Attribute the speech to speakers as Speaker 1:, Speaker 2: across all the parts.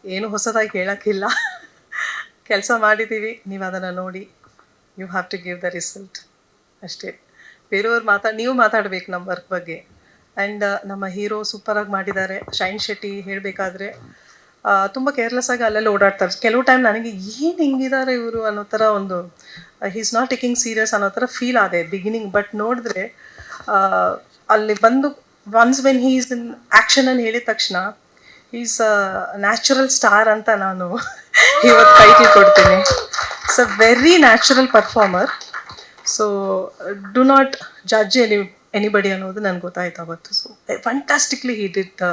Speaker 1: ಏನು ಹೊಸದಾಗಿ ಹೇಳೋಕ್ಕಿಲ್ಲ. ಕೆಲಸ ಮಾಡಿದ್ದೀವಿ, ನೀವು ಅದನ್ನು ನೋಡಿ you have to give the result ಅಷ್ಟೇ. ಬೇರೆಯವ್ರು ನೀವು ಮಾತಾಡಬೇಕು ನಮ್ಮ ವರ್ಕ್ ಬಗ್ಗೆ. ಆ್ಯಂಡ್ ನಮ್ಮ ಹೀರೋ ಸೂಪರಾಗಿ ಮಾಡಿದ್ದಾರೆ. ಶೈನ್ ಶೆಟ್ಟಿ ಹೇಳಬೇಕಾದ್ರೆ ತುಂಬ ಕೇರ್ಲೆಸ್ಸಾಗಿ ಅಲ್ಲೆಲ್ಲ ಓಡಾಡ್ತಾರೆ. ಕೆಲವು ಟೈಮ್ ನನಗೆ ಏನು ಹಿಂಗಿದ್ದಾರೆ ಇವರು ಅನ್ನೋ ಥರ ಒಂದು ಈಸ್ ನಾಟ್ ಟೇಕಿಂಗ್ ಸೀರಿಯಸ್ ಅನ್ನೋ ಥರ ಫೀಲ್ ಆದೆ ಬಿಗಿನಿಂಗ್. ಬಟ್ ನೋಡಿದ್ರೆ ಅಲ್ಲಿ ಬಂದು once when he is in action అని ಹೇಳಿದ ತಕ್ಷಣ ಈಸ್ ನ್ಯಾಚುರಲ್ ಸ್ಟಾರ್ ಅಂತ ನಾನು ಇವತ್ತು ಟೈಟಲ್ ಕೊಡ್ತೀನಿ. It's a very natural performer. So do not judge anybody ಅನ್ನೋದು ನನಗೆ ಗೊತ್ತಾಯ್ತು ಅವತ್ತು. So fantastically he did.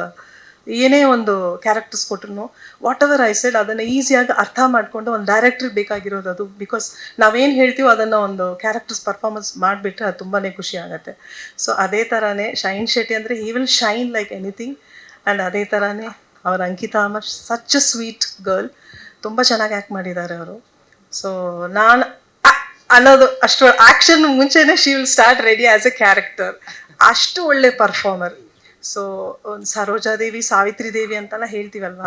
Speaker 1: ಏನೇ ಒಂದು ಕ್ಯಾರೆಕ್ಟರ್ಸ್ ಕೊಟ್ಟರು ವಾಟ್ ಎವರ್ ಐ ಸೆಡ್ ಅದನ್ನು ಈಸಿಯಾಗಿ ಅರ್ಥ ಮಾಡಿಕೊಂಡು ಒಂದು ಡೈರೆಕ್ಟ್ರಿಗೆ ಬೇಕಾಗಿರೋದು ಅದು. ಬಿಕಾಸ್ ನಾವೇನು ಹೇಳ್ತೀವೋ ಅದನ್ನು ಒಂದು ಕ್ಯಾರೆಕ್ಟರ್ಸ್ ಪರ್ಫಾರ್ಮೆನ್ಸ್ ಮಾಡಿಬಿಟ್ರೆ ಅದು ತುಂಬಾ ಖುಷಿ ಆಗುತ್ತೆ. ಸೊ ಅದೇ ಥರನೇ ಶೈನ್ ಶೆಟ್ಟಿ ಅಂದರೆ he will shine like anything. And ಅದೇ ಥರನೇ ಅವ್ರ Ankita Amar such a sweet girl. ತುಂಬ ಚೆನ್ನಾಗಿ ಆ್ಯಕ್ಟ್ ಮಾಡಿದ್ದಾರೆ ಅವರು. ಸೊ ನಾನು ಅನ್ನೋದು ಅಷ್ಟು ಆ್ಯಕ್ಷನ್ ಮುಂಚೆನೇ she will start ready as A character. ಅಷ್ಟು ಒಳ್ಳೆ ಪರ್ಫಾರ್ಮರ್. ಸೊ ಒಂದು ಸರೋಜಾದೇವಿ, ಸಾವಿತ್ರಿ ದೇವಿ ಅಂತೆಲ್ಲ ಹೇಳ್ತೀವಲ್ವ,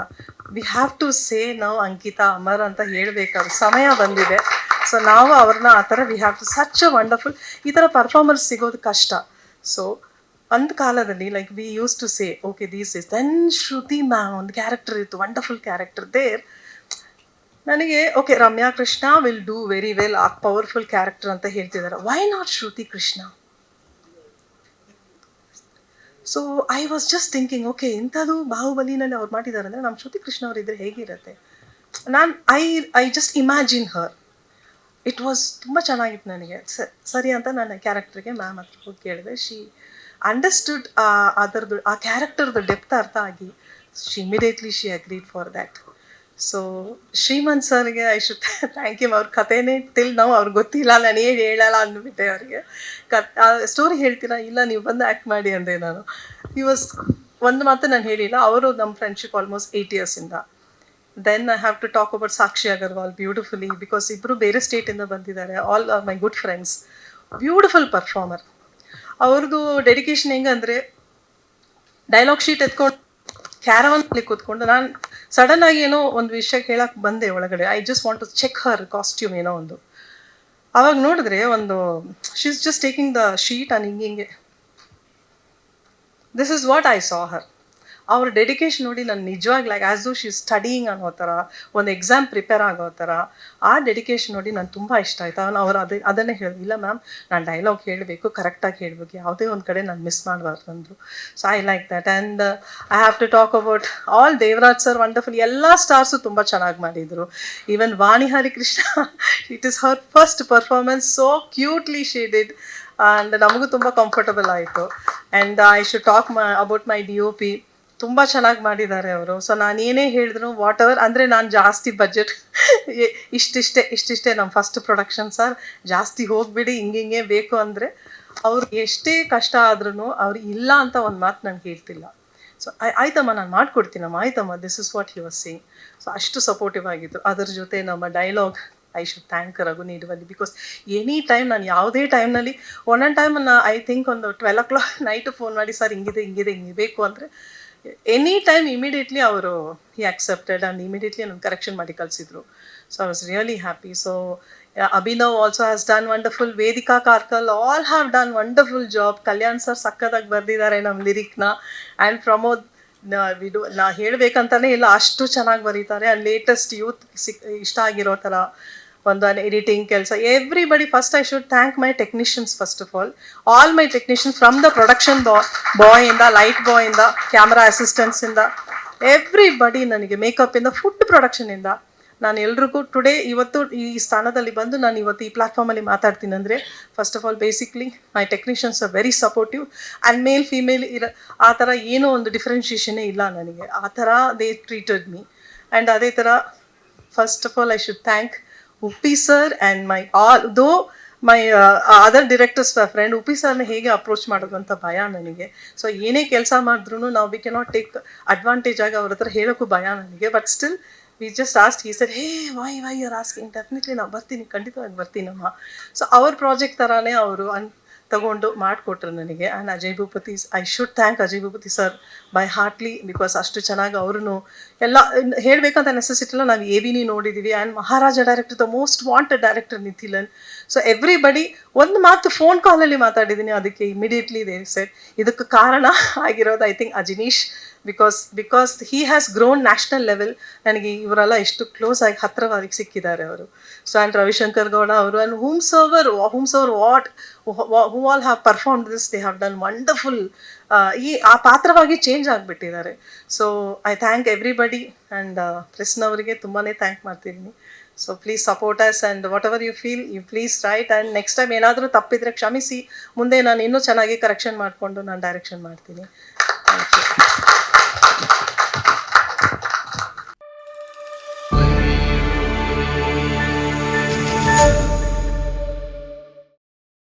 Speaker 1: ವಿ ಹ್ಯಾವ್ ಟು ಸೇ ನಾವು ಅಂಕಿತಾ ಅಮರ್ ಅಂತ ಹೇಳಬೇಕಾದ ಸಮಯ ಬಂದಿದೆ. ಸೊ ನಾವು ಅವ್ರನ್ನ ಆ ಥರ we have to such a wonderful. ಈ ಥರ ಪರ್ಫಾರ್ಮರ್ಸ್ ಸಿಗೋದು ಕಷ್ಟ. ಸೊ ಒಂದು ಕಾಲದಲ್ಲಿ like we used to say okay these is then Shruti ma'am ಒಂದು ಕ್ಯಾರೆಕ್ಟರ್ ಇತ್ತು, ವಂಡರ್ಫುಲ್ ಕ್ಯಾರೆಕ್ಟರ್ ದೇರ್. ನನಗೆ okay Ramya Krishna will do very well ಆ ಪವರ್ಫುಲ್ ಕ್ಯಾರೆಕ್ಟರ್ ಅಂತ ಹೇಳ್ತಿದ್ದಾರೆ. Why not Shruti Krishna? So I was just thinking okay ಇಂಥದ್ದು ಬಾಹುಬಲಿನಲ್ಲಿ ಅವ್ರು ಮಾಡಿದ್ದಾರೆ ಅಂದರೆ ನಮ್ಮ ಶ್ರುತಿ ಕೃಷ್ಣ ಅವ್ರು ಇದ್ದರೆ ಹೇಗಿರುತ್ತೆ. ನಾನು I just imagine Har. It was ತುಂಬ ಚೆನ್ನಾಗಿತ್ತು ನನಗೆ. ಸರಿ ಅಂತ ನನ್ನ ಕ್ಯಾರೆಕ್ಟರ್ಗೆ ಮ್ಯಾಮ್ ಹತ್ರ ಹೋಗಿ ಕೇಳಿದೆ. ಶಿ ಅಂಡರ್ಸ್ಟುಡ್ ಅದರದ್ದು ಆ ಕ್ಯಾರೆಕ್ಟರ್ದು ಡೆಪ್ತ್ ಅರ್ಥ ಆಗಿ she immediately she agreed for that. So Shrimant ಸರ್ಗೆ ಐ ಶುಡ್ ಥ್ಯಾಂಕ್ ಯು. ಅವ್ರ ಕಥೆನೇ ಟಿಲ್ ನಾವು ಅವ್ರಿಗೆ ಗೊತ್ತಿಲ್ಲ, ನಾನು ಏನು ಹೇಳಲ್ಲ ಅಂದ್ಬಿಟ್ಟೆ ಅವರಿಗೆ. ಆ ಸ್ಟೋರಿ ಹೇಳ್ತೀರಾ? ಇಲ್ಲ ನೀವು ಬಂದು ಆ್ಯಕ್ಟ್ ಮಾಡಿ ಅಂದೆ ನಾನು. ಈ ವಾಸ್ ಒಂದು ಮಾತು ನಾನು ಹೇಳಿಲ್ಲ. ಅವರು ನಮ್ಮ ಫ್ರೆಂಡ್ಶಿಪ್ ಆಲ್ಮೋಸ್ಟ್ 8 ಇಯರ್ಸಿಂದ. Then I have to talk about Sakshi Agarwal beautifully, because ಇಬ್ಬರು ಬೇರೆ ಸ್ಟೇಟಿಂದ ಬಂದಿದ್ದಾರೆ. All are my good friends. Beautiful performer. ಅವ್ರದ್ದು ಡೆಡಿಕೇಶನ್ ಹೆಂಗಂದರೆ ಡೈಲಾಗ್ ಶೀಟ್ ಎತ್ಕೊಂಡು ಕ್ಯಾರವನ್ನಲ್ಲಿ ಕೂತ್ಕೊಂಡು ನಾನು ಸಡನ್ನಾಗಿ ಏನೋ ಒಂದು ವಿಷಯ ಹೇಳಕ್ಕೆ ಬಂದೆ ಒಳಗಡೆ. I just want to check her costume ಏನೋ ಒಂದು. ಆವಾಗ ನೋಡಿದ್ರೆ ಒಂದು she is just taking the sheet and ಹಿಂಗೆ this is what I saw her. ಅವ್ರ ಡೆಡಿಕೇಶನ್ ನೋಡಿ ನಾನು ನಿಜವಾಗ್ಲೂ like as though she studying ಅನ್ನೋ ಥರ, ಒಂದು ಎಕ್ಸಾಮ್ ಪ್ರಿಪೇರ್ ಆಗೋ ಥರ ಆ ಡೆಡಿಕೇಶನ್ ನೋಡಿ ನಾನು ತುಂಬ ಇಷ್ಟ ಆಯಿತು. ಅವ್ರು ಅದನ್ನೇ ಹೇಳಿದ್ರು, ಇಲ್ಲ ಮ್ಯಾಮ್ ನಾನು ಡೈಲಾಗ್ ಹೇಳಬೇಕು, ಕರೆಕ್ಟಾಗಿ ಹೇಳಬೇಕು, ಯಾವುದೇ ಒಂದು ಕಡೆ ನಾನು ಮಿಸ್ ಮಾಡಬಾರ್ದು ಅಂದರು. So I like that. And I have to talk about all Devaraj sir wonderful. ಎಲ್ಲ ಸ್ಟಾರ್ಸು ತುಂಬ ಚೆನ್ನಾಗಿ ಮಾಡಿದರು. Even Vani Harikrishna, it is her first performance. So cutely she did. And ನಮಗೂ ತುಂಬ ಕಂಫರ್ಟಬಲ್ ಆಯಿತು. And I should talk about my DOP. ತುಂಬ ಚೆನ್ನಾಗಿ ಮಾಡಿದ್ದಾರೆ ಅವರು. ಸೊ ನಾನು ಏನೇ ಹೇಳಿದ್ರು ವಾಟ್ ಎವರ್ ಅಂದರೆ ನಾನು ಜಾಸ್ತಿ ಬಜೆಟ್ ಇಷ್ಟಿಷ್ಟೇ ನಮ್ಮ ಫಸ್ಟ್ ಪ್ರೊಡಕ್ಷನ್ ಸರ್, ಜಾಸ್ತಿ ಹೋಗಿಬಿಡಿ ಹಿಂಗೆ ಬೇಕು ಅಂದರೆ ಅವ್ರು ಎಷ್ಟೇ ಕಷ್ಟ ಆದ್ರೂ ಅವ್ರು ಇಲ್ಲ ಅಂತ ಒಂದು ಮಾತು ನನಗೆ ಹೇಳ್ತಿಲ್ಲ. ಸೊ ಆಯ್ತಮ್ಮ ನಾನು ಮಾಡಿಕೊಡ್ತೀನಮ್ಮ, ಆಯ್ತಮ್ಮ, this is what he was saying. So ಅಷ್ಟು ಸಪೋರ್ಟಿವ್ ಆಗಿತ್ತು. ಅದರ ಜೊತೆ ನಮ್ಮ dialogue I should thank Raghu ನೀಡುವಲ್ಲಿ. ಬಿಕಾಸ್ ಎನಿ ಟೈಮ್ ನಾನು ಯಾವುದೇ ಟೈಮ್ನಲ್ಲಿ ಒಂದೊಂದು ಟೈಮನ್ನು ಐ ಥಿಂಕ್ ಒಂದು 12 o'clock ನೈಟು ಫೋನ್ ಮಾಡಿ ಸರ್ ಹಿಂಗೆ ಬೇಕು ಅಂದರೆ ಎನಿ ಟೈಮ್ ಇಮಿಡಿಯೇಟ್ಲಿ ಅವರು ಹಿ ಆಕ್ಸೆಪ್ಟೆಡ್ ಆ್ಯಂಡ್ ಇಮಿಡಿಯೇಟ್ಲಿ ನಾನು ಕರೆಕ್ಷನ್ ಮಾಡಿ ಕಳಿಸಿದ್ರು. So I was really happy. So Abhinav also has done wonderful. Vedika Karkal all have done wonderful job. Kalyan sir ಸಕ್ಕದಾಗಿ ಬರೆದಿದ್ದಾರೆ ನಮ್ಮ ಲಿರಿಕ್ನ. ಆ್ಯಂಡ್ ಪ್ರಮೋದ್ ನಾ ಹೇಳಬೇಕಂತಲೇ ಇಲ್ಲ, ಅಷ್ಟು ಚೆನ್ನಾಗಿ ಬರೀತಾರೆ. ಆ್ಯಂಡ್ ಲೇಟೆಸ್ಟ್ ಯೂತ್ ಇಷ್ಟ ಆಗಿರೋ ಥರ ಒಂದು ಎಡಿಟಿಂಗ್ ಕೆಲಸ. Everybody first I should thank my technicians first of all my technicians from the production ಬಾಯಿಂದ, ಲೈಟ್ ಬಾಯಿಂದ, ಕ್ಯಾಮ್ರಾ ಅಸಿಸ್ಟೆಂಟ್ಸಿಂದ, ಎವ್ರಿಬಡಿ. ನನಗೆ ಮೇಕಪ್ಪಿಂದ, ಫುಡ್ ಪ್ರೊಡಕ್ಷನಿಂದ ನಾನು ಎಲ್ರಿಗೂ ಇವತ್ತು ಈ ಸ್ಥಾನದಲ್ಲಿ ಬಂದು ನಾನು ಇವತ್ತು ಈ ಪ್ಲ್ಯಾಟ್ಫಾರ್ಮಲ್ಲಿ ಮಾತಾಡ್ತೀನಿ ಅಂದರೆ first of all basically my technicians are very supportive. And mail female ಆ ಥರ ಏನೋ ಒಂದು ಡಿಫ್ರೆನ್ಷಿಯೇಷನ್ನೇ ಇಲ್ಲ ನನಗೆ. ಆ ಥರ ದೇ ಟ್ರೀಟೆಡ್ ಮೀ. ಆ್ಯಂಡ್ ಅದೇ ಥರ first of all I should thank Uppi sir and my other directors friend. Uppi ಸರ್ನ ಹೇಗೆ ಅಪ್ರೋಚ್ ಮಾಡೋದು ಅಂತ ಭಯ ನನಗೆ. ಸೊ ಏನೇ ಕೆಲಸ ಮಾಡಿದ್ರೂ ನಾವು ವಿ ಕೆನಾಟ್ ಟೇಕ್ ಅಡ್ವಾಂಟೇಜ್ ಆಗಿ ಅವ್ರ ಹತ್ರ ಹೇಳೋಕ್ಕೂ ಭಯ ನನಗೆ. But still we just asked. ಈ sir why you are asking, definitely ನಾವು ಬರ್ತೀನಿ, ಖಂಡಿತವಾಗಿ ಬರ್ತೀನಮ್ಮ. ಸೊ ಅವ್ರ ಪ್ರಾಜೆಕ್ಟ್ ಥರನೇ ಅವರು ತಗೊಂಡು ಮಾಡಿಕೊಟ್ರು ನನಗೆ. And Ajay Bhupathi, I should thank Ajay Bhupathi sir by heartly, because ಅಷ್ಟು ಚೆನ್ನಾಗಿ ಅವ್ರೂ ಎಲ್ಲ ಹೇಳಬೇಕಂತ ನೆಸೆಸಿಟಿ ಇಲ್ಲ. ನಾವು ಎವಿನಿ ನೋಡಿದ್ದೀವಿ. And Maharaja director, the most wanted director Nithilan. So everybody ಒಂದು ಮಾತು ಫೋನ್ ಕಾಲಲ್ಲಿ ಮಾತಾಡಿದ್ದೀನಿ, ಅದಕ್ಕೆ ಇಮಿಡಿಯೇಟ್ಲಿ ದೇ ಸೆಡ್. ಇದಕ್ಕೆ ಕಾರಣ ಆಗಿರೋದು I think Ajaneesh, because he has grown national level. ನನಗೆ ಇವರೆಲ್ಲ ಎಷ್ಟು ಕ್ಲೋಸ್ ಆಗಿ ಹತ್ತಿರವಾಗಿ ಸಿಕ್ಕಿದ್ದಾರೆ ಅವರು. ಸೊ ಆ್ಯಂಡ್ ರವಿಶಂಕರ್ ಗೌಡ ಅವರು, and whomsoever who all have performed this, they have done wonderful. ಆ ಪಾತ್ರವಾಗಿ ಚೇಂಜ್ ಆಗಿಬಿಟ್ಟಿದ್ದಾರೆ. So I thank everybody. And ಪ್ರೆಸ್ನವರಿಗೆ ತುಂಬಾ ಥ್ಯಾಂಕ್ ಮಾಡ್ತಿದ್ದೀನಿ. So please support us, and what you feel you please write. And next time ಏನಾದರೂ ತಪ್ಪಿದರೆ ಕ್ಷಮಿಸಿ. ಮುಂದೆ ನಾನು ಇನ್ನೂ ಚೆನ್ನಾಗಿ ಕರೆಕ್ಷನ್ ಮಾಡಿಕೊಂಡು ನಾನು ಡೈರೆಕ್ಷನ್ ಮಾಡ್ತೀನಿ.